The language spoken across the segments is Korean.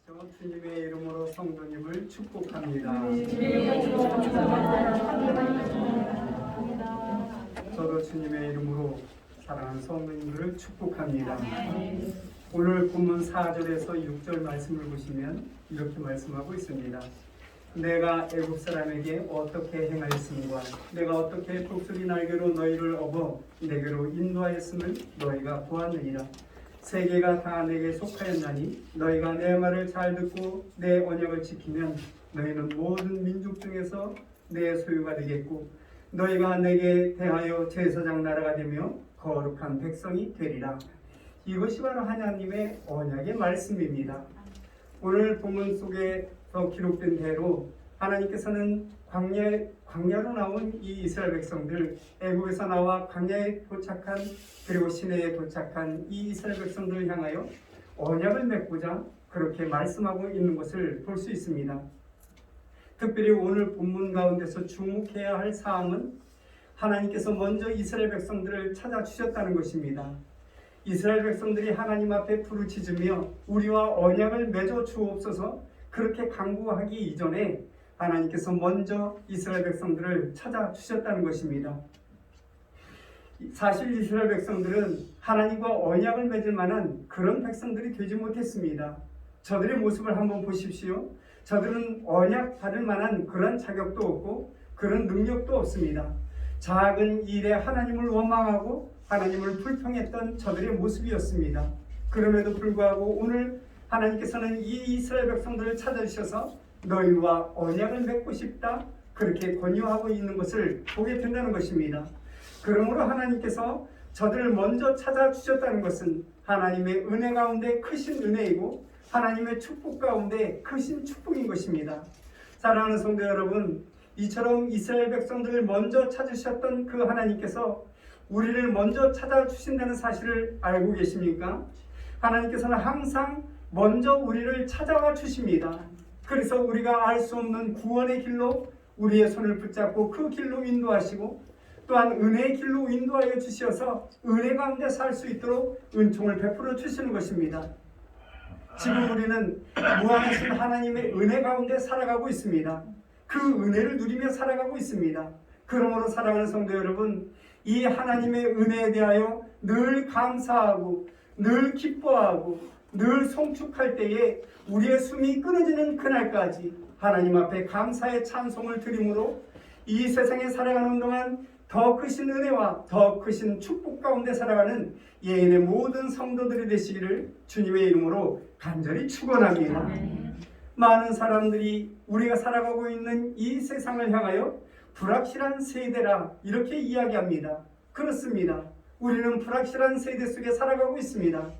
저 주님의 이름으로 성도님을 축복합니다. 저도 주님의 이름으로 사랑하는 성도님들을 축복합니다. 오늘 본문 4절에서 6절 말씀을 보시면 이렇게 말씀하고 있습니다. 내가 애굽 사람에게 어떻게 행하였음과 내가 어떻게 독수리 날개로 너희를 업어 내게로 인도하였음을 너희가 보았느니라. 세계가 다 내게 속하였나니 너희가 내 말을 잘 듣고 내 언약을 지키면 너희는 모든 민족 중에서 내 소유가 되겠고 너희가 내게 대하여 제사장 나라가 되며 거룩한 백성이 되리라. 이것이 바로 하나님의 언약의 말씀입니다. 오늘 본문 속에서 기록된 대로 하나님께서는 광야로 나온 이 이스라엘 백성들, 애굽에서 나와 광야에 도착한 그리고 시내에 도착한 이 이스라엘 백성들을 향하여 언약을 맺고자 그렇게 말씀하고 있는 것을 볼 수 있습니다. 특별히 오늘 본문 가운데서 주목해야 할 사항은 하나님께서 먼저 이스라엘 백성들을 찾아주셨다는 것입니다. 이스라엘 백성들이 하나님 앞에 부르짖으며 우리와 언약을 맺어 주옵소서 그렇게 간구하기 이전에 하나님께서 먼저 이스라엘 백성들을 찾아주셨다는 것입니다. 사실 이스라엘 백성들은 하나님과 언약을 맺을 만한 그런 백성들이 되지 못했습니다. 저들의 모습을 한번 보십시오. 저들은 언약 받을 만한 그런 자격도 없고 그런 능력도 없습니다. 작은 일에 하나님을 원망하고 하나님을 불평했던 저들의 모습이었습니다. 그럼에도 불구하고 오늘 하나님께서는 이 이스라엘 백성들을 찾아주셔서 너희와 언약을 맺고 싶다 그렇게 권유하고 있는 것을 보게 된다는 것입니다. 그러므로 하나님께서 저들을 먼저 찾아주셨다는 것은 하나님의 은혜 가운데 크신 은혜이고 하나님의 축복 가운데 크신 축복인 것입니다. 사랑하는 성도 여러분, 이처럼 이스라엘 백성들을 먼저 찾으셨던 그 하나님께서 우리를 먼저 찾아주신다는 사실을 알고 계십니까? 하나님께서는 항상 먼저 우리를 찾아와 주십니다. 그래서 우리가 알 수 없는 구원의 길로 우리의 손을 붙잡고 그 길로 인도하시고 또한 은혜의 길로 인도하여 주셔서 은혜 가운데 살 수 있도록 은총을 베풀어 주시는 것입니다. 지금 우리는 무한하신 하나님의 은혜 가운데 살아가고 있습니다. 그 은혜를 누리며 살아가고 있습니다. 그러므로 사랑하는 성도 여러분, 이 하나님의 은혜에 대하여 늘 감사하고 늘 기뻐하고 늘 송축할 때에 우리의 숨이 끊어지는 그날까지 하나님 앞에 감사의 찬송을 드림으로 이 세상에 살아가는 동안 더 크신 은혜와 더 크신 축복 가운데 살아가는 예인의 모든 성도들이 되시기를 주님의 이름으로 간절히 축원합니다. 많은 사람들이 우리가 살아가고 있는 이 세상을 향하여 불확실한 세대라 이렇게 이야기합니다. 그렇습니다. 우리는 불확실한 세대 속에 살아가고 있습니다.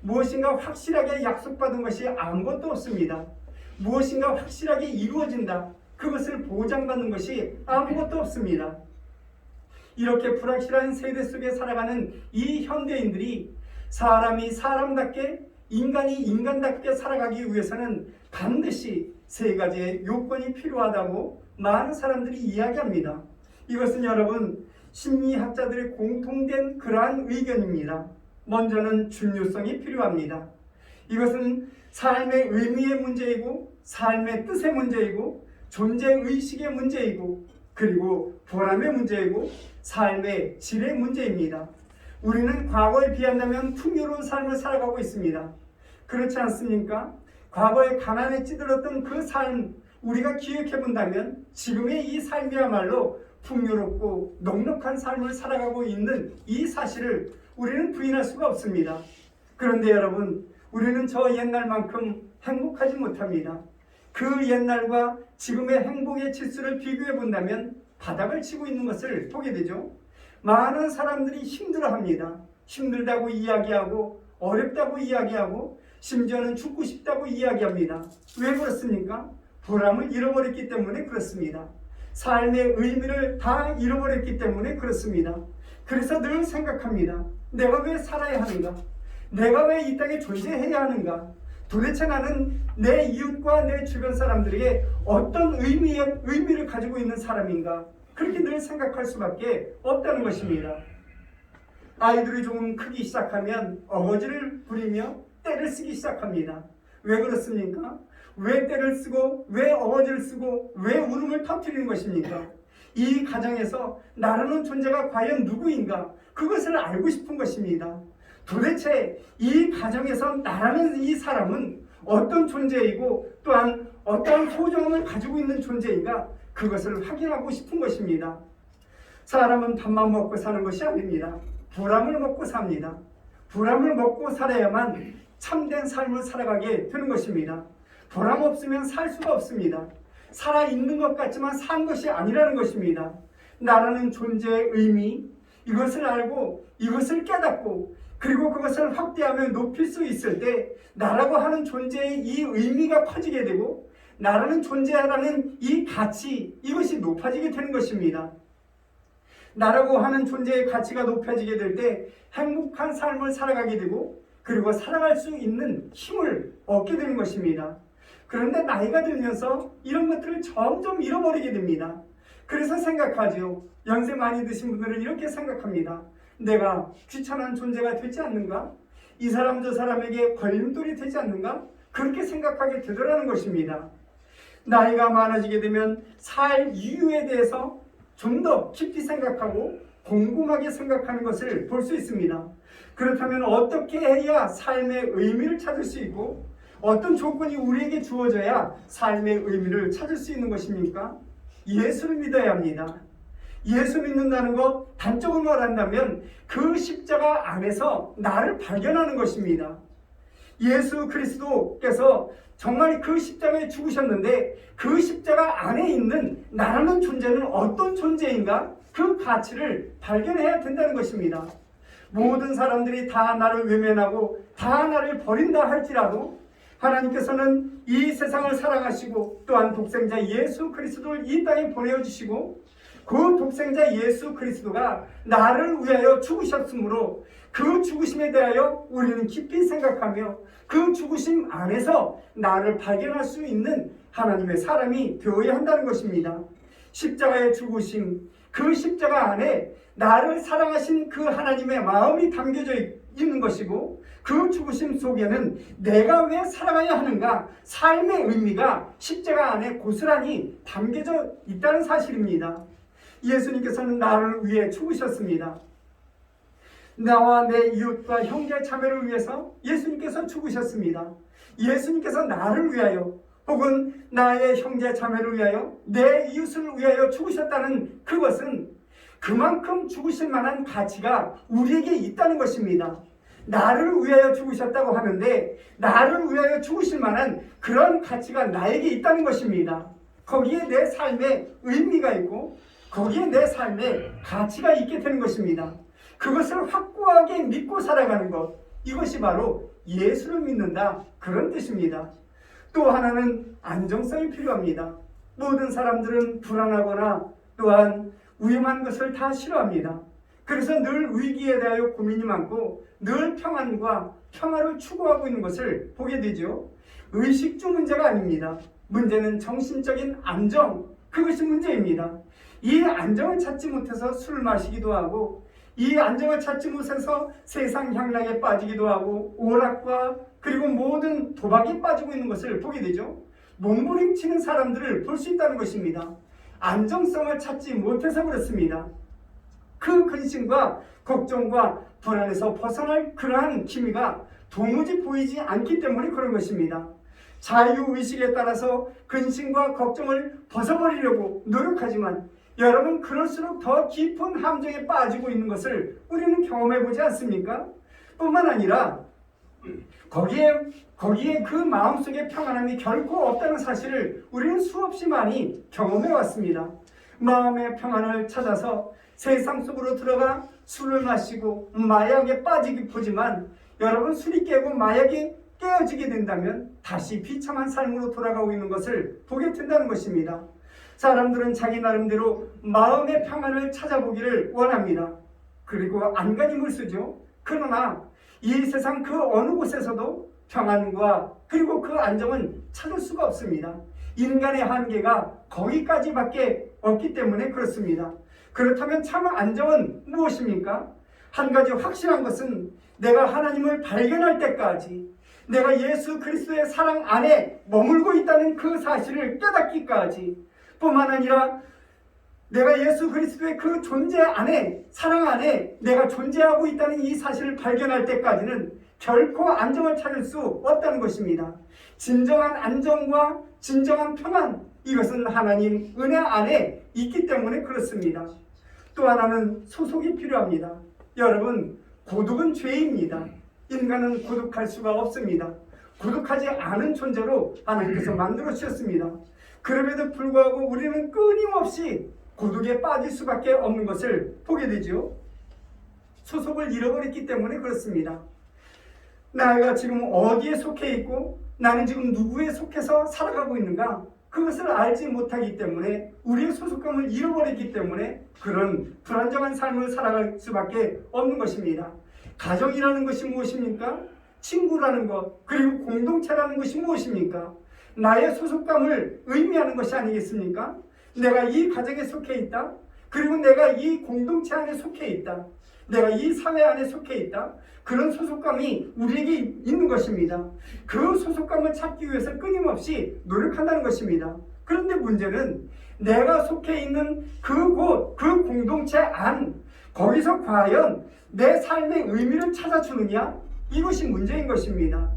무엇인가 확실하게 약속받은 것이 아무것도 없습니다. 무엇인가 확실하게 이루어진다. 그것을 보장받는 것이 아무것도 없습니다. 이렇게 불확실한 세대 속에 살아가는 이 현대인들이 사람이 사람답게 인간이 인간답게 살아가기 위해서는 반드시 세 가지의 요건이 필요하다고 많은 사람들이 이야기합니다. 이것은 여러분 심리학자들의 공통된 그러한 의견입니다. 먼저는 중요성이 필요합니다. 이것은 삶의 의미의 문제이고 삶의 뜻의 문제이고 존재의식의 문제이고 그리고 보람의 문제이고 삶의 질의 문제입니다. 우리는 과거에 비한다면 풍요로운 삶을 살아가고 있습니다. 그렇지 않습니까? 과거에 가난에 찌들었던 그 삶 우리가 기억해 본다면 지금의 이 삶이야말로 풍요롭고 넉넉한 삶을 살아가고 있는 이 사실을 우리는 부인할 수가 없습니다. 그런데 여러분, 우리는 저 옛날만큼 행복하지 못합니다. 그 옛날과 지금의 행복의 지수를 비교해 본다면 바닥을 치고 있는 것을 보게 되죠. 많은 사람들이 힘들어합니다. 힘들다고 이야기하고 어렵다고 이야기하고 심지어는 죽고 싶다고 이야기합니다. 왜 그렇습니까? 보람을 잃어버렸기 때문에 그렇습니다. 삶의 의미를 다 잃어버렸기 때문에 그렇습니다. 그래서 늘 생각합니다. 내가 왜 살아야 하는가? 내가 왜 이 땅에 존재해야 하는가? 도대체 나는 내 이웃과 내 주변 사람들에게 어떤 의미를 가지고 있는 사람인가? 그렇게 늘 생각할 수밖에 없다는 것입니다. 아이들이 조금 크기 시작하면 어거지를 부리며 떼를 쓰기 시작합니다. 왜 그렇습니까? 왜 때를 쓰고 왜 어거지를 쓰고 왜 울음을 터뜨리는 것입니까? 이 가정에서 나라는 존재가 과연 누구인가? 그것을 알고 싶은 것입니다. 도대체 이 가정에서 나라는 이 사람은 어떤 존재이고 또한 어떤 소중함을 가지고 있는 존재인가? 그것을 확인하고 싶은 것입니다. 사람은 밥만 먹고 사는 것이 아닙니다. 불암을 먹고 삽니다. 불암을 먹고 살아야만 참된 삶을 살아가게 되는 것입니다. 불암 없으면 살 수가 없습니다. 살아있는 것 같지만 산 것이 아니라는 것입니다. 나라는 존재의 의미, 이것을 알고 이것을 깨닫고 그리고 그것을 확대하며 높일 수 있을 때 나라고 하는 존재의 이 의미가 커지게 되고 나라는 존재라는 이 가치, 이것이 높아지게 되는 것입니다. 나라고 하는 존재의 가치가 높아지게 될 때 행복한 삶을 살아가게 되고 그리고 살아갈 수 있는 힘을 얻게 되는 것입니다. 그런데 나이가 들면서 이런 것들을 점점 잃어버리게 됩니다. 그래서 생각하죠. 연세 많이 드신 분들은 이렇게 생각합니다. 내가 귀찮은 존재가 되지 않는가? 이 사람 저 사람에게 걸림돌이 되지 않는가? 그렇게 생각하게 되더라는 것입니다. 나이가 많아지게 되면 살 이유에 대해서 좀 더 깊이 생각하고 곰곰하게 생각하는 것을 볼 수 있습니다. 그렇다면 어떻게 해야 삶의 의미를 찾을 수 있고 어떤 조건이 우리에게 주어져야 삶의 의미를 찾을 수 있는 것입니까? 예수를 믿어야 합니다. 예수 믿는다는 것 단적으로 말한다면 그 십자가 안에서 나를 발견하는 것입니다. 예수 그리스도께서 정말 그 십자가에 죽으셨는데 그 십자가 안에 있는 나라는 존재는 어떤 존재인가? 그 가치를 발견해야 된다는 것입니다. 모든 사람들이 다 나를 외면하고 다 나를 버린다 할지라도 하나님께서는 이 세상을 사랑하시고 또한 독생자 예수 그리스도를 이 땅에 보내주시고 그 독생자 예수 그리스도가 나를 위하여 죽으셨으므로 그 죽으심에 대하여 우리는 깊이 생각하며 그 죽으심 안에서 나를 발견할 수 있는 하나님의 사람이 되어야 한다는 것입니다. 십자가의 죽으심, 그 십자가 안에 나를 사랑하신 그 하나님의 마음이 담겨져 있는 것이고 그 죽으심 속에는 내가 왜 살아가야 하는가? 삶의 의미가 십자가 안에 고스란히 담겨져 있다는 사실입니다. 예수님께서는 나를 위해 죽으셨습니다. 나와 내 이웃과 형제 자매를 위해서 예수님께서 죽으셨습니다. 예수님께서 나를 위하여 혹은 나의 형제 자매를 위하여 내 이웃을 위하여 죽으셨다는 그것은 그만큼 죽으실 만한 가치가 우리에게 있다는 것입니다. 나를 위하여 죽으셨다고 하는데 나를 위하여 죽으실 만한 그런 가치가 나에게 있다는 것입니다. 거기에 내 삶의 의미가 있고 거기에 내 삶의 가치가 있게 되는 것입니다. 그것을 확고하게 믿고 살아가는 것, 이것이 바로 예수를 믿는다, 그런 뜻입니다. 또 하나는 안정성이 필요합니다. 모든 사람들은 불안하거나 또한 위험한 것을 다 싫어합니다. 그래서 늘 위기에 대하여 고민이 많고 늘 평안과 평화를 추구하고 있는 것을 보게 되죠. 의식주 문제가 아닙니다. 문제는 정신적인 안정, 그것이 문제입니다. 이 안정을 찾지 못해서 술을 마시기도 하고 이 안정을 찾지 못해서 세상 향락에 빠지기도 하고 오락과 그리고 모든 도박에 빠지고 있는 것을 보게 되죠. 몸부림치는 사람들을 볼 수 있다는 것입니다. 안정성을 찾지 못해서 그렇습니다. 그 근심과 걱정과 불안에서 벗어날 그러한 기미가 도무지 보이지 않기 때문에 그런 것입니다. 자유의식에 따라서 근심과 걱정을 벗어버리려고 노력하지만 여러분 그럴수록 더 깊은 함정에 빠지고 있는 것을 우리는 경험해 보지 않습니까? 뿐만 아니라 거기에 그 마음속에 평안함이 결코 없다는 사실을 우리는 수없이 많이 경험해 왔습니다. 마음의 평안을 찾아서 세상 속으로 들어가 술을 마시고 마약에 빠지기 보지만 여러분 술이 깨고 마약이 깨어지게 된다면 다시 비참한 삶으로 돌아가고 있는 것을 보게 된다는 것입니다. 사람들은 자기 나름대로 마음의 평안을 찾아보기를 원합니다. 그리고 안간힘을 쓰죠. 그러나 이 세상 그 어느 곳에서도 평안과 그리고 그 안정은 찾을 수가 없습니다. 인간의 한계가 거기까지밖에 없기 때문에 그렇습니다. 그렇다면 참 안정은 무엇입니까? 한 가지 확실한 것은 내가 하나님을 발견할 때까지 내가 예수 그리스도의 사랑 안에 머물고 있다는 그 사실을 깨닫기까지, 뿐만 아니라 내가 예수 그리스도의 그 존재 안에, 사랑 안에 내가 존재하고 있다는 이 사실을 발견할 때까지는 결코 안정을 찾을 수 없다는 것입니다. 진정한 안정과 진정한 평안, 이것은 하나님 은혜 안에 있기 때문에 그렇습니다. 또 하나는 소속이 필요합니다. 여러분, 고독은 죄입니다. 인간은 고독할 수가 없습니다. 고독하지 않은 존재로 하나님께서 만들어 주셨습니다. 그럼에도 불구하고 우리는 끊임없이 고독에 빠질 수밖에 없는 것을 보게 되죠. 소속을 잃어버렸기 때문에 그렇습니다. 내가 지금 어디에 속해 있고 나는 지금 누구에 속해서 살아가고 있는가, 그것을 알지 못하기 때문에, 우리의 소속감을 잃어버렸기 때문에 그런 불안정한 삶을 살아갈 수밖에 없는 것입니다. 가정이라는 것이 무엇입니까? 친구라는 것, 그리고 공동체라는 것이 무엇입니까? 나의 소속감을 의미하는 것이 아니겠습니까? 내가 이 가정에 속해 있다, 그리고 내가 이 공동체 안에 속해 있다, 내가 이 사회 안에 속해 있다, 그런 소속감이 우리에게 있는 것입니다. 그 소속감을 찾기 위해서 끊임없이 노력한다는 것입니다. 그런데 문제는 내가 속해 있는 그곳, 그 공동체 안, 거기서 과연 내 삶의 의미를 찾아주느냐? 이것이 문제인 것입니다.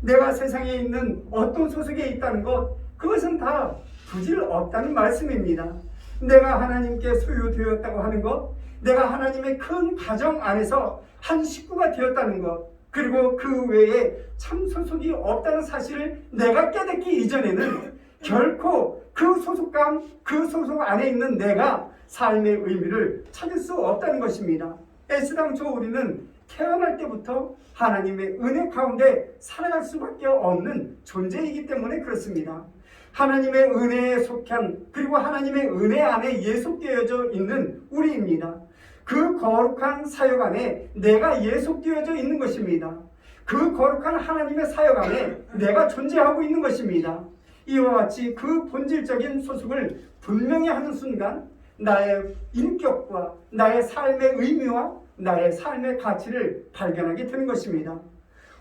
내가 세상에 있는 어떤 소속에 있다는 것, 그것은 다 부질 없다는 말씀입니다. 내가 하나님께 소유되었다고 하는 것, 내가 하나님의 큰 가정 안에서 한 식구가 되었다는 것, 그리고 그 외에 참 소속이 없다는 사실을 내가 깨닫기 이전에는 결코 그 소속감, 그 소속 안에 있는 내가 삶의 의미를 찾을 수 없다는 것입니다. 애시당초 우리는 태어날 때부터 하나님의 은혜 가운데 살아갈 수밖에 없는 존재이기 때문에 그렇습니다. 하나님의 은혜에 속한, 그리고 하나님의 은혜 안에 예속되어져 있는 우리입니다. 그 거룩한 사역 안에 내가 예속되어져 있는 것입니다. 그 거룩한 하나님의 사역 안에 내가 존재하고 있는 것입니다. 이와 같이 그 본질적인 소속을 분명히 하는 순간 나의 인격과 나의 삶의 의미와 나의 삶의 가치를 발견하게 되는 것입니다.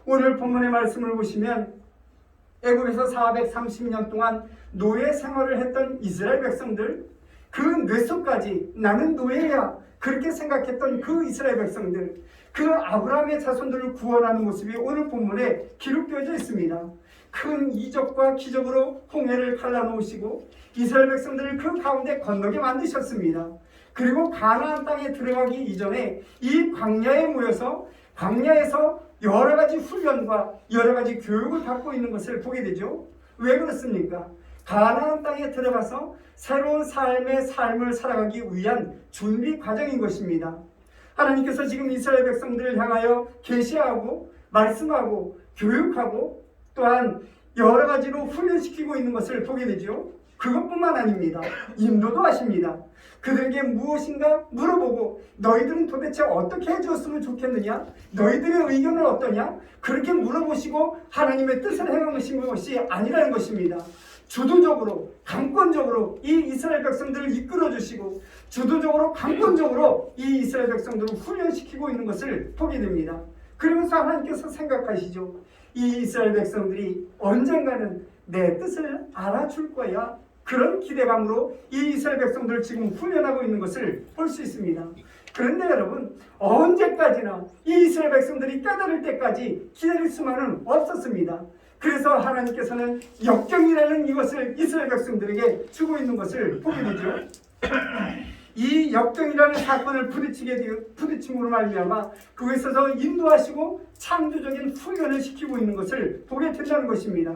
오늘 본문의 말씀을 보시면 애굽에서 430년 동안 노예 생활을 했던 이스라엘 백성들, 그 뇌속까지 나는 노예야 그렇게 생각했던 그 이스라엘 백성들, 그 아브라함의 자손들을 구원하는 모습이 오늘 본문에 기록되어져 있습니다. 큰 이적과 기적으로 홍해를 갈라놓으시고 이스라엘 백성들을 그 가운데 건너게 만드셨습니다. 그리고 가나안 땅에 들어가기 이전에 이 광야에 모여서 광야에서 여러 가지 훈련과 여러 가지 교육을 받고 있는 것을 보게 되죠. 왜 그렇습니까? 가나안 땅에 들어가서 새로운 삶을 살아가기 위한 준비 과정인 것입니다. 하나님께서 지금 이스라엘 백성들을 향하여 계시하고 말씀하고 교육하고 또한 여러 가지로 훈련시키고 있는 것을 보게 되죠. 그것뿐만 아닙니다. 인도도 하십니다. 그들에게 무엇인가 물어보고 너희들은 도대체 어떻게 해주었으면 좋겠느냐? 너희들의 의견은 어떠냐? 그렇게 물어보시고 하나님의 뜻을 행하신 것이 아니라는 것입니다. 주도적으로 강권적으로 이 이스라엘 백성들을 이끌어주시고 주도적으로 강권적으로 이 이스라엘 백성들을 훈련시키고 있는 것을 보게 됩니다. 그러면서 하나님께서 생각하시죠. 이 이스라엘 백성들이 언젠가는 내 뜻을 알아줄 거야. 그런 기대감으로 이 이스라엘 백성들을 지금 훈련하고 있는 것을 볼 수 있습니다. 그런데 여러분, 언제까지나 이 이스라엘 백성들이 깨달을 때까지 기다릴 수만은 없었습니다. 그래서 하나님께서는 역경이라는 이것을 이스라엘 백성들에게 주고 있는 것을 보게 되죠. 이 역경이라는 사건을 부딪힘으로 말미암아 그곳에서 인도하시고 창조적인 훈련을 시키고 있는 것을 보게 된다는 것입니다.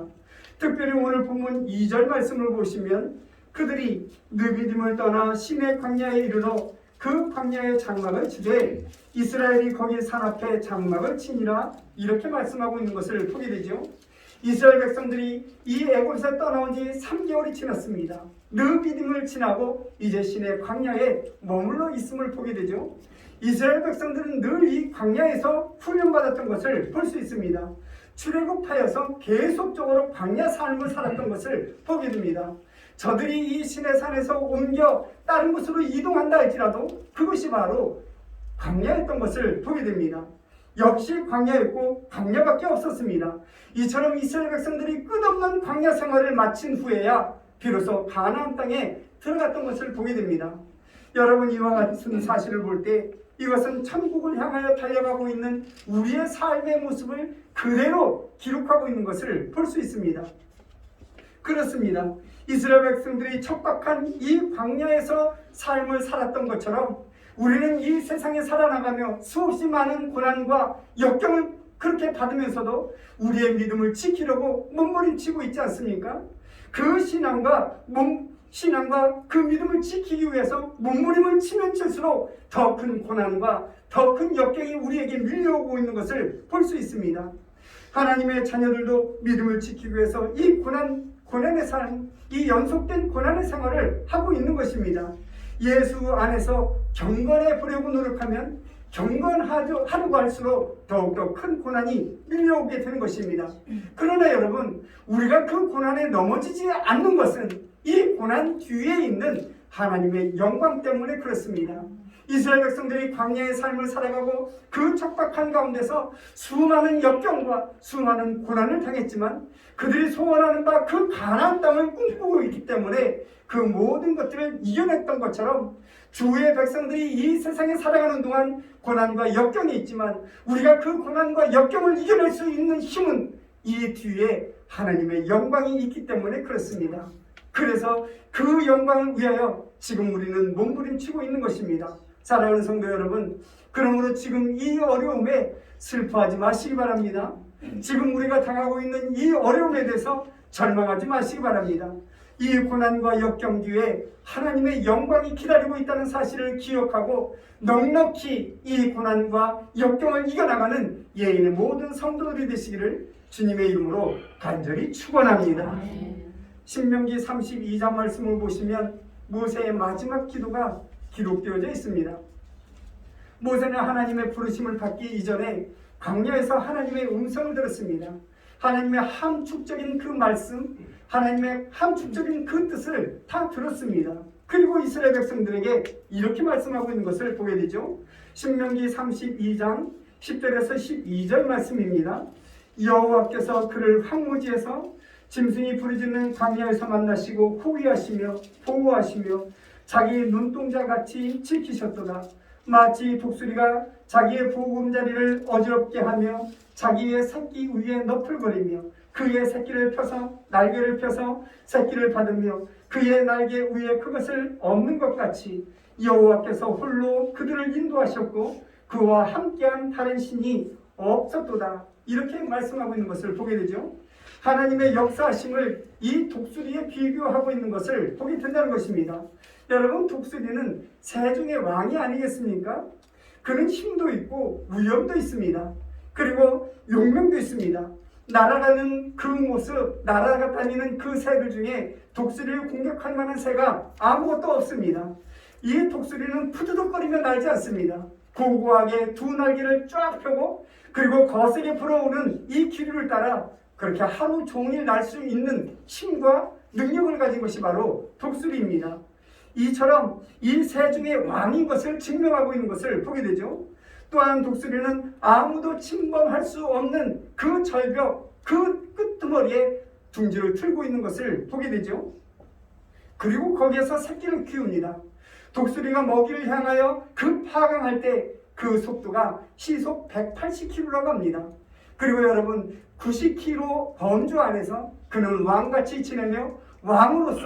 특별히 오늘 본문 2절 말씀을 보시면 그들이 느비딤을 떠나 시내 광야에 이르러 그 광야의 장막을 치되 이스라엘이 거기 산 앞에 장막을 치니라, 이렇게 말씀하고 있는 것을 보게 되죠. 이스라엘 백성들이 이 애굽에서 떠나온 지 3개월이 지났습니다. 느비딤을 지나고 이제 시내 광야에 머물러 있음을 보게 되죠. 이스라엘 백성들은 늘 이 광야에서 훈련받았던 것을 볼 수 있습니다. 출애굽하여서 계속적으로 광야 삶을 살았던 것을 보게 됩니다. 저들이 이 시내산에서 옮겨 다른 곳으로 이동한다 할지라도 그것이 바로 광야였던 것을 보게 됩니다. 역시 광야였고 광야밖에 없었습니다. 이처럼 이스라엘 백성들이 끝없는 광야 생활을 마친 후에야 비로소 가나안 땅에 들어갔던 것을 보게 됩니다. 여러분, 이와 같은 사실을 볼 때 이것은 천국을 향하여 달려가고 있는 우리의 삶의 모습을 그대로 기록하고 있는 것을 볼 수 있습니다. 그렇습니다. 이스라엘 백성들이 척박한 이 광야에서 삶을 살았던 것처럼 우리는 이 세상에 살아나가며 수없이 많은 고난과 역경을 그렇게 받으면서도 우리의 믿음을 지키려고 몸부림치고 있지 않습니까? 그 신앙과 그 믿음을 지키기 위해서 몸부림을 치면 칠수록 더 큰 고난과 더 큰 역경이 우리에게 밀려오고 있는 것을 볼 수 있습니다. 하나님의 자녀들도 믿음을 지키기 위해서 이 고난의 삶, 이 연속된 고난의 생활을 하고 있는 것입니다. 예수 안에서 경건해 보려고 노력하면 경건하려고 할수록 더욱더 큰 고난이 밀려오게 되는 것입니다. 그러나 여러분, 우리가 그 고난에 넘어지지 않는 것은 이 고난 뒤에 있는 하나님의 영광 때문에 그렇습니다. 이스라엘 백성들이 광야의 삶을 살아가고 그 척박한 가운데서 수많은 역경과 수많은 고난을 당했지만 그들이 소원하는 바 그 가나안 땅을 꿈꾸고 있기 때문에 그 모든 것들을 이겨냈던 것처럼 주의 백성들이 이 세상에 살아가는 동안 고난과 역경이 있지만 우리가 그 고난과 역경을 이겨낼 수 있는 힘은 이 뒤에 하나님의 영광이 있기 때문에 그렇습니다. 그래서 그 영광을 위하여 지금 우리는 몸부림치고 있는 것입니다. 사랑하는 성도 여러분, 그러므로 지금 이 어려움에 슬퍼하지 마시기 바랍니다. 지금 우리가 당하고 있는 이 어려움에 대해서 절망하지 마시기 바랍니다. 이 고난과 역경 뒤에 하나님의 영광이 기다리고 있다는 사실을 기억하고 넉넉히 이 고난과 역경을 이겨나가는 예인의 모든 성도들이 되시기를 주님의 이름으로 간절히 축원합니다. 신명기 32장 말씀을 보시면 모세의 마지막 기도가 기록되어져 있습니다. 모세는 하나님의 부르심을 받기 이전에 광야에서 하나님의 음성을 들었습니다. 하나님의 함축적인 그 말씀, 하나님의 함축적인 그 뜻을 다 들었습니다. 그리고 이스라엘 백성들에게 이렇게 말씀하고 있는 것을 보게 되죠. 신명기 32장 10절에서 12절 말씀입니다. 여호와께서 그를 황무지에서 짐승이 부르짖는 광야에서 만나시고 호위하시며 보호하시며 자기 눈동자같이 지키셨도다. 마치 독수리가 자기의 보금자리를 어지럽게 하며 자기의 새끼 위에 너풀거리며 그의 새끼를 펴서 날개를 펴서 새끼를 받으며 그의 날개 위에 그것을 엎는 것 같이 여호와께서 홀로 그들을 인도하셨고 그와 함께한 다른 신이 없었도다. 이렇게 말씀하고 있는 것을 보게 되죠. 하나님의 역사하심을 이 독수리에 비교하고 있는 것을 보게 된다는 것입니다. 여러분, 독수리는 새 중의 왕이 아니겠습니까? 그는 힘도 있고 위엄도 있습니다. 그리고 용맹도 있습니다. 날아가는 그 모습, 날아다니는 그 새들 중에 독수리를 공격할 만한 새가 아무것도 없습니다. 이 독수리는 푸드덕거리며 날지 않습니다. 고고하게 두 날개를 쫙 펴고 그리고 거세게 불어오는 이 기류를 따라 그렇게 하루 종일 날 수 있는 힘과 능력을 가진 것이 바로 독수리입니다. 이처럼 이 새 중에 왕인 것을 증명하고 있는 것을 보게 되죠. 또한 독수리는 아무도 침범할 수 없는 그 절벽, 그 끄트머리에 둥지를 틀고 있는 것을 보게 되죠. 그리고 거기에서 새끼를 키웁니다. 독수리가 먹이를 향하여 급하강할 때 그 속도가 시속 180km라고 합니다. 그리고 여러분, 90km 범주 안에서 그는 왕같이 지내며 왕으로서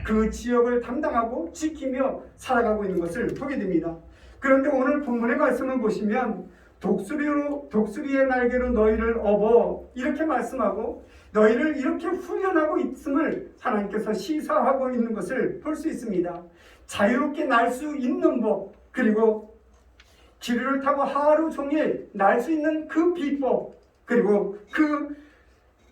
그 지역을 담당하고 지키며 살아가고 있는 것을 보게 됩니다. 그런데 오늘 본문의 말씀을 보시면 독수리의 날개로 너희를 업어 이렇게 말씀하고 너희를 이렇게 훈련하고 있음을 하나님께서 시사하고 있는 것을 볼 수 있습니다. 자유롭게 날 수 있는 법, 그리고 기류를 타고 하루 종일 날 수 있는 그 비법, 그리고 그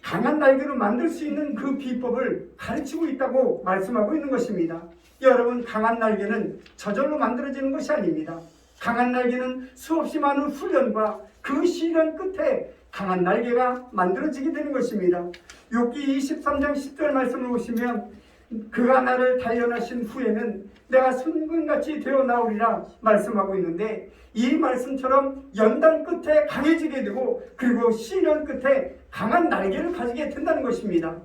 강한 날개로 만들 수 있는 그 비법을 가르치고 있다고 말씀하고 있는 것입니다. 여러분, 강한 날개는 저절로 만들어지는 것이 아닙니다. 강한 날개는 수없이 많은 훈련과 그 시련 끝에 강한 날개가 만들어지게 되는 것입니다. 욥기 23장 10절 말씀을 보시면 그가 나를 단련하신 후에는 내가 순금같이 되어 나오리라 말씀하고 있는데, 이 말씀처럼 연단 끝에 강해지게 되고 그리고 시련 끝에 강한 날개를 가지게 된다는 것입니다.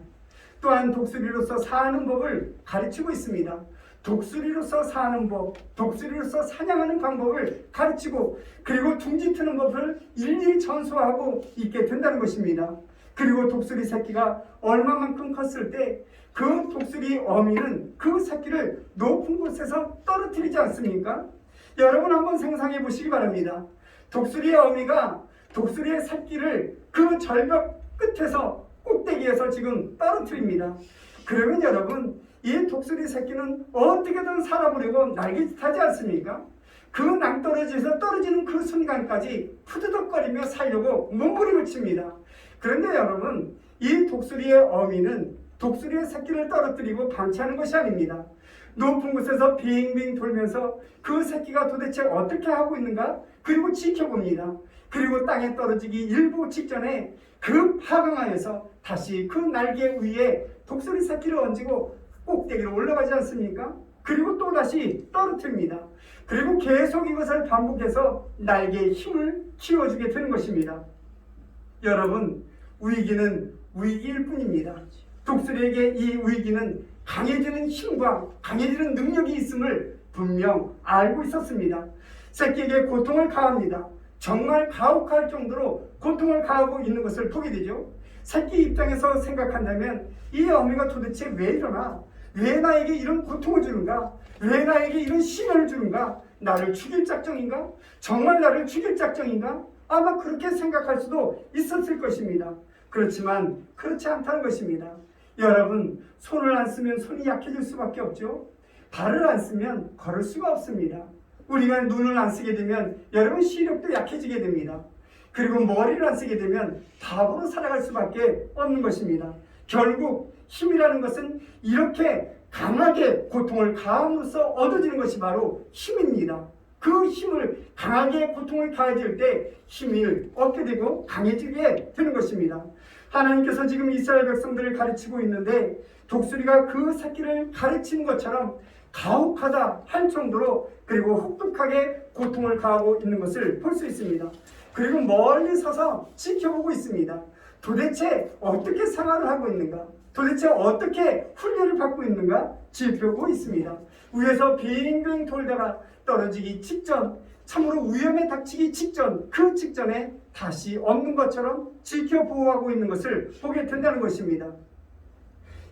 또한 독수리로서 사는 법을 가르치고 있습니다. 독수리로서 사는 법, 독수리로서 사냥하는 방법을 가르치고 그리고 둥지 트는 법을 일일이 전수하고 있게 된다는 것입니다. 그리고 독수리 새끼가 얼마만큼 컸을 때 그 독수리 어미는 그 새끼를 높은 곳에서 떨어뜨리지 않습니까? 여러분 한번 상상해 보시기 바랍니다. 독수리의 어미가 독수리의 새끼를 그 절벽 끝에서 꼭대기에서 지금 떨어뜨립니다. 그러면 여러분, 이 독수리 새끼는 어떻게든 살아보려고 날개짓하지 않습니까? 그 낭떠러지에서 떨어지는 그 순간까지 푸드덕거리며 살려고 몸부림을 칩니다. 그런데 여러분, 이 독수리의 어미는 독수리의 새끼를 떨어뜨리고 방치하는 것이 아닙니다. 높은 곳에서 빙빙 돌면서 그 새끼가 도대체 어떻게 하고 있는가? 그리고 지켜봅니다. 그리고 땅에 떨어지기 일부 직전에 급하강하여서 다시 그 날개 위에 독수리 새끼를 얹고 꼭대기로 올라가지 않습니까? 그리고 또 다시 떨어뜨립니다. 그리고 계속 이것을 반복해서 날개의 힘을 키워주게 되는 것입니다. 여러분, 위기는 위기일 뿐입니다. 독수리에게 이 위기는 강해지는 힘과 강해지는 능력이 있음을 분명 알고 있었습니다. 새끼에게 고통을 가합니다. 정말 가혹할 정도로 고통을 가하고 있는 것을 보게 되죠. 새끼 입장에서 생각한다면 이 어미가 도대체 왜 이러나? 왜 나에게 이런 고통을 주는가? 왜 나에게 이런 시련을 주는가? 나를 죽일 작정인가? 정말 나를 죽일 작정인가? 아마 그렇게 생각할 수도 있었을 것입니다. 그렇지만 그렇지 않다는 것입니다. 여러분, 손을 안 쓰면 손이 약해질 수밖에 없죠. 발을 안 쓰면 걸을 수가 없습니다. 우리가 눈을 안 쓰게 되면 여러분 시력도 약해지게 됩니다. 그리고 머리를 안 쓰게 되면 바보로 살아갈 수밖에 없는 것입니다. 결국 힘이라는 것은 이렇게 강하게 고통을 가함으로써 얻어지는 것이 바로 힘입니다. 그 힘을 강하게 고통을 가해질 때 힘을 얻게 되고 강해지게 되는 것입니다. 하나님께서 지금 이스라엘 백성들을 가르치고 있는데 독수리가 그 새끼를 가르치는 것처럼 가혹하다 할 정도로 그리고 혹독하게 고통을 가하고 있는 것을 볼 수 있습니다. 그리고 멀리 서서 지켜보고 있습니다. 도대체 어떻게 생활을 하고 있는가? 도대체 어떻게 훈련을 받고 있는가? 지켜보고 있습니다. 위에서 빙빙 돌다가 떨어지기 직전, 참으로 위험에 닥치기 직전, 그 직전에 다시 없는 것처럼 지켜보호하고 있는 것을 보게 된다는 것입니다.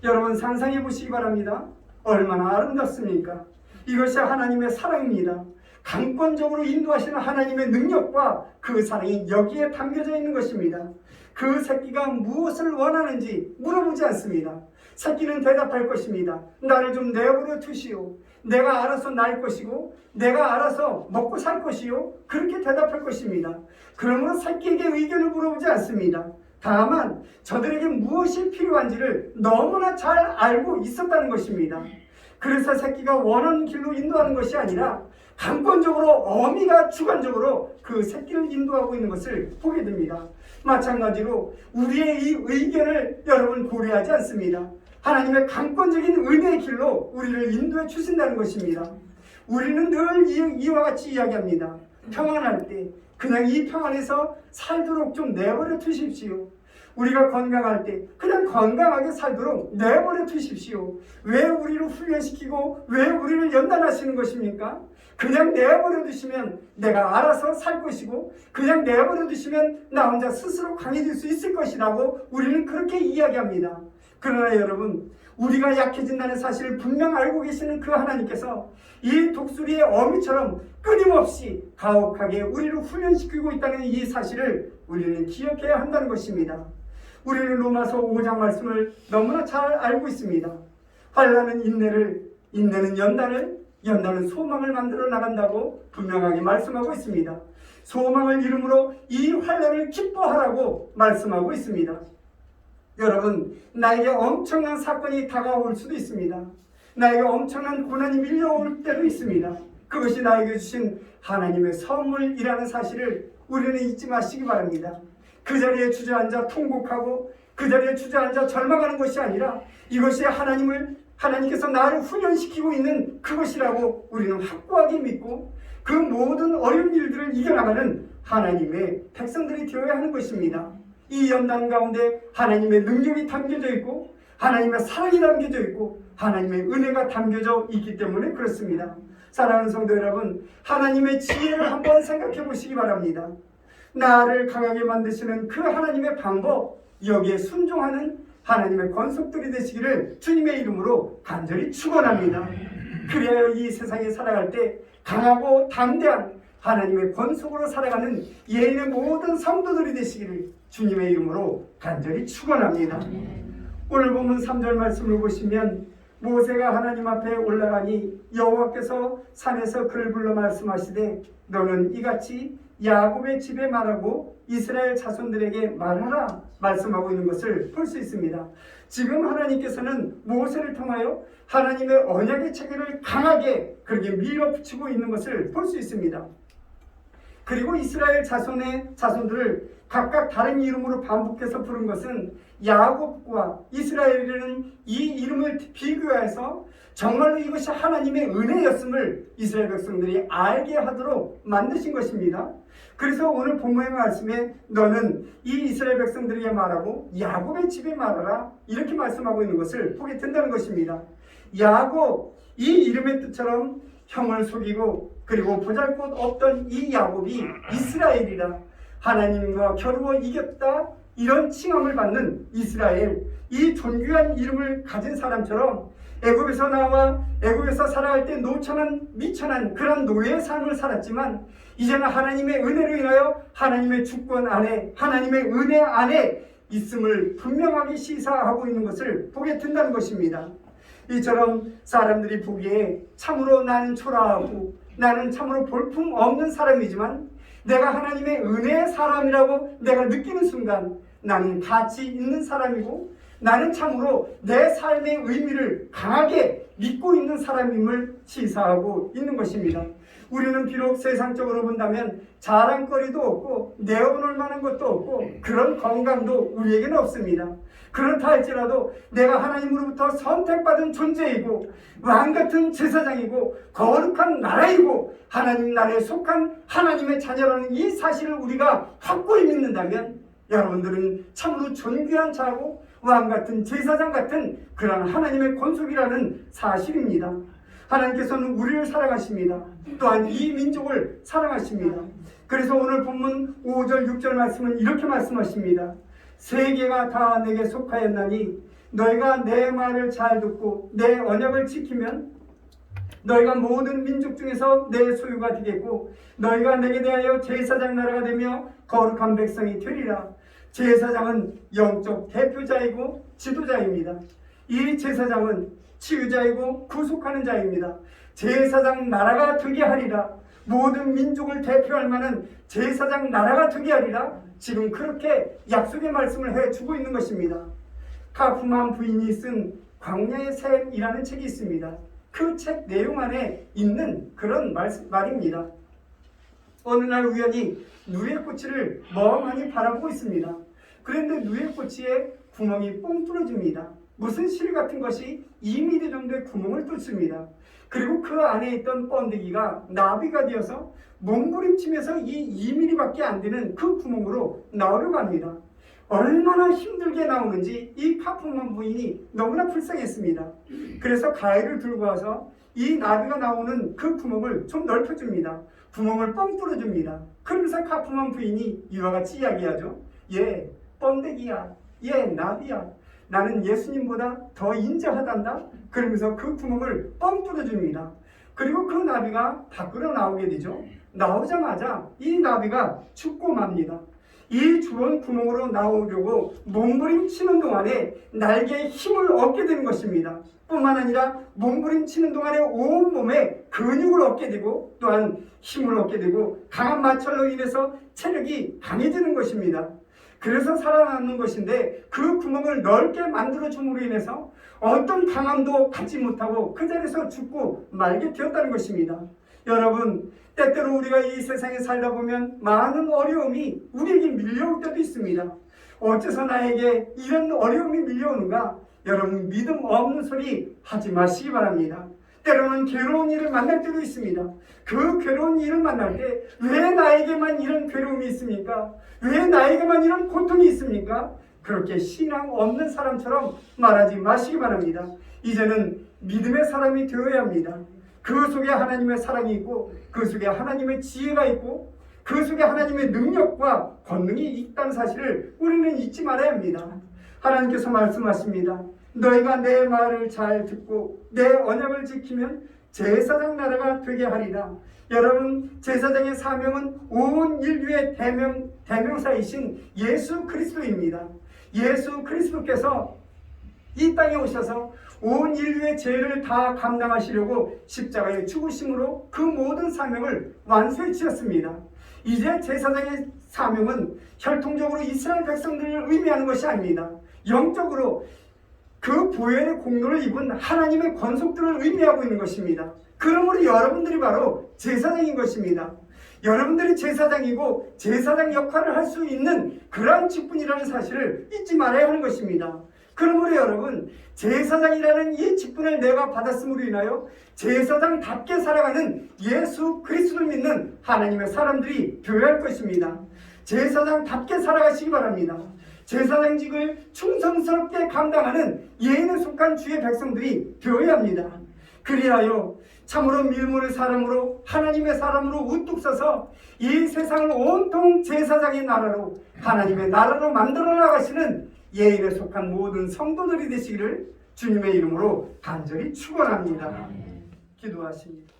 여러분 상상해 보시기 바랍니다. 얼마나 아름답습니까? 이것이 하나님의 사랑입니다. 강권적으로 인도하시는 하나님의 능력과 그 사랑이 여기에 담겨져 있는 것입니다. 그 새끼가 무엇을 원하는지 물어보지 않습니다. 새끼는 대답할 것입니다. 나를 좀 내버려 두시오. 내가 알아서 날 것이고 내가 알아서 먹고 살 것이요. 그렇게 대답할 것입니다. 그러므로 새끼에게 의견을 물어보지 않습니다. 다만 저들에게 무엇이 필요한지를 너무나 잘 알고 있었다는 것입니다. 그래서 새끼가 원하는 길로 인도하는 것이 아니라 강권적으로 어미가 주관적으로 그 새끼를 인도하고 있는 것을 보게 됩니다. 마찬가지로 우리의 이 의견을 여러분 고려하지 않습니다. 하나님의 강권적인 은혜의 길로 우리를 인도해 주신다는 것입니다. 우리는 늘 이와 같이 이야기합니다. 평안할 때 그냥 이 평안에서 살도록 좀 내버려 두십시오. 우리가 건강할 때 그냥 건강하게 살도록 내버려 두십시오. 왜 우리를 훈련시키고 왜 우리를 연단하시는 것입니까? 그냥 내버려 두시면 내가 알아서 살 것이고 그냥 내버려 두시면 나 혼자 스스로 강해질 수 있을 것이라고 우리는 그렇게 이야기합니다. 그러나 여러분, 우리가 약해진다는 사실을 분명 알고 계시는 그 하나님께서 이 독수리의 어미처럼 끊임없이 가혹하게 우리를 훈련시키고 있다는 이 사실을 우리는 기억해야 한다는 것입니다. 우리는 로마서 5장 말씀을 너무나 잘 알고 있습니다. 환난은 인내를, 인내는 연단을, 연단은 소망을 만들어 나간다고 분명하게 말씀하고 있습니다. 소망을 이름으로 이 환난을 기뻐하라고 말씀하고 있습니다. 여러분, 나에게 엄청난 사건이 다가올 수도 있습니다. 나에게 엄청난 고난이 밀려올 때도 있습니다. 그것이 나에게 주신 하나님의 선물이라는 사실을 우리는 잊지 마시기 바랍니다. 그 자리에 주저앉아 통곡하고 그 자리에 주저앉아 절망하는 것이 아니라 이것이 하나님을 하나님께서 나를 훈련시키고 있는 그것이라고 우리는 확고하게 믿고 그 모든 어려운 일들을 이겨나가는 하나님의 백성들이 되어야 하는 것입니다. 이 연단 가운데 하나님의 능력이 담겨져 있고 하나님의 사랑이 담겨져 있고 하나님의 은혜가 담겨져 있기 때문에 그렇습니다. 사랑하는 성도 여러분, 하나님의 지혜를 한번 생각해 보시기 바랍니다. 나를 강하게 만드시는 그 하나님의 방법, 여기에 순종하는 하나님의 권속들이 되시기를 주님의 이름으로 간절히 축원합니다. 그래야 이 세상에 살아갈 때 강하고 담대한 하나님의 권속으로 살아가는 예인의 모든 성도들이 되시기를 주님의 이름으로 간절히 축원합니다. 오늘 보면 3절 말씀을 보시면 모세가 하나님 앞에 올라가니 여호와께서 산에서 그를 불러 말씀하시되 너는 이같이 야곱의 집에 말하고 이스라엘 자손들에게 말하라 말씀하고 있는 것을 볼 수 있습니다. 지금 하나님께서는 모세를 통하여 하나님의 언약의 체계를 강하게 그렇게 밀어붙이고 있는 것을 볼 수 있습니다. 그리고 이스라엘 자손들을 각각 다른 이름으로 반복해서 부른 것은 야곱과 이스라엘이라는 이 이름을 비교해서 정말로 이것이 하나님의 은혜였음을 이스라엘 백성들이 알게 하도록 만드신 것입니다. 그래서 오늘 본문의 말씀에 너는 이 이스라엘 백성들에게 말하고 야곱의 집에 말하라 이렇게 말씀하고 있는 것을 보게 된다는 것입니다. 야곱, 이 이름의 뜻처럼 형을 속이고 그리고 보잘것 없던 이 야곱이 이스라엘이라 하나님과 겨루어 이겼다 이런 칭함을 받는 이스라엘, 이 존귀한 이름을 가진 사람처럼 애굽에서 나와 애굽에서 살아갈 때 노천한 미천한 그런 노예의 삶을 살았지만 이제는 하나님의 은혜로 인하여 하나님의 주권 안에 하나님의 은혜 안에 있음을 분명하게 시사하고 있는 것을 보게 된다는 것입니다. 이처럼 사람들이 보기에 참으로 나는 초라하고 나는 참으로 볼품 없는 사람이지만 내가 하나님의 은혜의 사람이라고 내가 느끼는 순간 나는 가치 있는 사람이고 나는 참으로 내 삶의 의미를 강하게 믿고 있는 사람임을 시사하고 있는 것입니다. 우리는 비록 세상적으로 본다면 자랑거리도 없고 내어놓을 만한 것도 없고 그런 건강도 우리에게는 없습니다. 그렇다 할지라도 내가 하나님으로부터 선택받은 존재이고 왕같은 제사장이고 거룩한 나라이고 하나님 나라에 속한 하나님의 자녀라는 이 사실을 우리가 확고히 믿는다면 여러분들은 참으로 존귀한 자고 왕같은 제사장 같은 그런 하나님의 권속이라는 사실입니다. 하나님께서는 우리를 사랑하십니다. 또한 이 민족을 사랑하십니다. 그래서 오늘 본문 5절 6절 말씀은 이렇게 말씀하십니다. 세계가 다 내게 속하였나니 너희가 내 말을 잘 듣고 내 언약을 지키면 너희가 모든 민족 중에서 내 소유가 되겠고 너희가 내게 대하여 제사장 나라가 되며 거룩한 백성이 되리라. 제사장은 영적 대표자이고 지도자입니다. 이 제사장은 치유자이고 구속하는 자입니다. 제사장 나라가 되게 하리라. 모든 민족을 대표할 만한 제사장 나라가 되게 하리라. 지금 그렇게 약속의 말씀을 해주고 있는 것입니다. 카프만 부인이 쓴 광야의 샘이라는 책이 있습니다. 그 책 내용 안에 있는 그런 말입니다. 어느 날 우연히 누에꽃을 멍하니 바라보고 있습니다. 그런데 누에꽃에 구멍이 뽕 뚫어집니다. 무슨 실 같은 것이 2mm 정도의 구멍을 뚫습니다. 그리고 그 안에 있던 번데기가 나비가 되어서 몸부림치면서 이 2mm밖에 안 되는 그 구멍으로 나오려고 합니다. 얼마나 힘들게 나오는지 이 카프만 부인이 너무나 불쌍했습니다. 그래서 가위를 들고 와서 이 나비가 나오는 그 구멍을 좀 넓혀줍니다. 구멍을 뻥 뚫어줍니다. 그러면서 카프만 부인이 이와 같이 이야기하죠. 얘 번데기야, 얘 나비야, 나는 예수님보다 더 인자하단다. 그러면서 그 구멍을 뻥 뚫어줍니다. 그리고 그 나비가 밖으로 나오게 되죠. 나오자마자 이 나비가 죽고 맙니다. 이 주원 구멍으로 나오려고 몸부림치는 동안에 날개에 힘을 얻게 되는 것입니다. 뿐만 아니라 몸부림치는 동안에 온몸에 근육을 얻게 되고 또한 힘을 얻게 되고 강한 마찰로 인해서 체력이 강해지는 것입니다. 그래서 살아남는 것인데 그 구멍을 넓게 만들어줌으로 인해서 어떤 강함도 갖지 못하고 그 자리에서 죽고 말게 되었다는 것입니다. 여러분, 때때로 우리가 이 세상에 살다 보면 많은 어려움이 우리에게 밀려올 때도 있습니다. 어째서 나에게 이런 어려움이 밀려오는가? 여러분 믿음 없는 소리 하지 마시기 바랍니다. 때로는 괴로운 일을 만날 때도 있습니다. 그 괴로운 일을 만날 때 왜 나에게만 이런 괴로움이 있습니까? 왜 나에게만 이런 고통이 있습니까? 그렇게 신앙 없는 사람처럼 말하지 마시기 바랍니다. 이제는 믿음의 사람이 되어야 합니다. 그 속에 하나님의 사랑이 있고 그 속에 하나님의 지혜가 있고 그 속에 하나님의 능력과 권능이 있다는 사실을 우리는 잊지 말아야 합니다. 하나님께서 말씀하십니다. 너희가 내 말을 잘 듣고 내 언약을 지키면 제사장 나라가 되게 하리라. 여러분, 제사장의 사명은 온 인류의 대명사이신 예수 그리스도입니다. 예수 그리스도께서 이 땅에 오셔서 온 인류의 죄를 다 감당하시려고 십자가에 죽으심으로 그 모든 사명을 완수해 주셨습니다. 이제 제사장의 사명은 혈통적으로 이스라엘 백성들을 의미하는 것이 아닙니다. 영적으로 그 보혈의 공로를 입은 하나님의 권속들을 의미하고 있는 것입니다. 그러므로 여러분들이 바로 제사장인 것입니다. 여러분들이 제사장이고 제사장 역할을 할 수 있는 그러한 직분이라는 사실을 잊지 말아야 하는 것입니다. 그러므로 여러분, 제사장이라는 이 직분을 내가 받았음으로 인하여 제사장답게 살아가는 예수 그리스도를 믿는 하나님의 사람들이 되어야 할 것입니다. 제사장답게 살아가시기 바랍니다. 제사장직을 충성스럽게 감당하는 예인에 속한 주의 백성들이 되어야 합니다. 그리하여 참으로 밀물의 사람으로 하나님의 사람으로 우뚝 서서 이 세상을 온통 제사장의 나라로 하나님의 나라로 만들어 나가시는 예인에 속한 모든 성도들이 되시기를 주님의 이름으로 간절히 축원합니다. 기도하십니다.